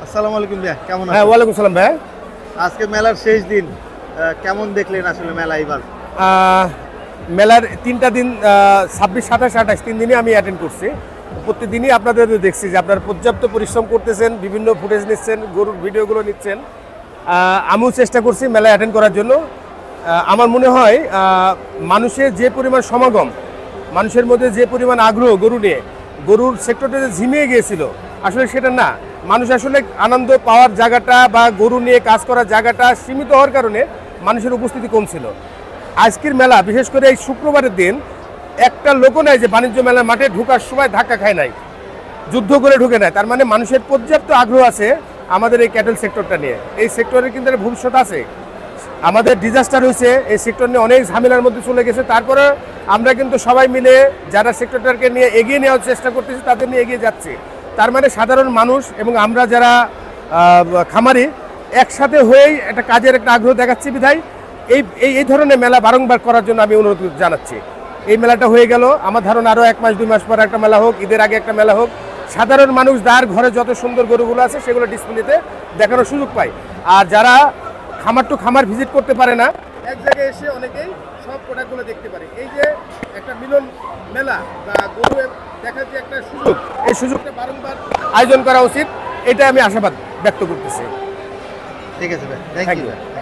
আসসালামু আলাইকুম ভাইয়া, কেমন হ্যাঁ, আছেন? ওয়ালাইকুম সালাম ভাই। আজকে মেলার শেষ দিন, কেমন দেখলেন আসলে মেলা এবার? মেলার 3টা দিন 26, 27, 28 3 দিনই আমি অ্যাটেন্ড করছি। প্রতিদিনই আপনাদের দেখছি যে আপনারা পর্যাপ্ত পরিশ্রম করতেছেন, বিভিন্ন ফুটেজ নিচ্ছেন, গরুর ভিডিওগুলো নিচ্ছেন। আমিও চেষ্টা করছি মেলায় অ্যাটেন্ড করার জন্য। আমার মনে হয় মানুষের যে পরিমাণ সমাগম, মানুষের মধ্যে যে পরিমাণ আগ্রহ গরু নিয়ে, গরুর সেক্টরটা যে ঝিমিয়ে গিয়েছিল, আসলে সেটা না। মানুষ আসলে আনন্দ পাওয়ার জায়গাটা বা গরু নিয়ে কাজ করার জায়গাটা সীমিত হওয়ার কারণে মানুষের উপস্থিতি কম ছিল। আজকের মেলা, বিশেষ করে এই শুক্রবারের দিন, একটা লোকও নাই যে বাণিজ্য মেলার মাঠে ঢোকার সময় ধাক্কা খায় নাই, যুদ্ধ করে ঢুকে নেয়। তার মানে মানুষের পর্যাপ্ত আগ্রহ আছে আমাদের এই ক্যাটেল সেক্টরটা নিয়ে। এই সেক্টরের কিন্তু একটা ভবিষ্যৎ আছে। আমাদের ডিজাস্টার হয়েছে, এই সেক্টর নিয়ে অনেক ঝামেলার মধ্যে চলে গেছে, তারপরে আমরা কিন্তু সবাই মিলে যারা সেক্টরটাকে নিয়ে এগিয়ে নেওয়ার চেষ্টা করতেছি তাদের নিয়ে এগিয়ে যাচ্ছি। তার মানে সাধারণ মানুষ এবং আমরা যারা খামারি একসাথে হয়েই একটা কাজের একটা আগ্রহ দেখাচ্ছি বিধায় এই ধরনের মেলা বারংবার করার জন্য আমি অনুরোধ জানাচ্ছি। এই মেলাটা হয়ে গেল, আমার ধারণা আরও 1 মাস 2 মাস পর একটা মেলা হোক, ঈদের আগে একটা মেলা হোক। সাধারণ মানুষ যার ঘরে যত সুন্দর গরুগুলো আছে সেগুলো ডিসপ্লেতে দেখানোর সুযোগ পায়। আর যারা খামার টু খামার ভিজিট করতে পারে না, এক জায়গায় এসে অনেকেই সব প্রোডাক্টগুলো দেখতে পারে। এই যে একটা মিলন মেলা বা গরু দেখার যে একটা সুযোগ, এই সুযোগটা বারংবার আয়োজন করা উচিত, এটা আমি আশাবাদ ব্যক্ত করতেছি। ঠিক আছে ভাই, থ্যাংক Thank ইউ you. ভাই।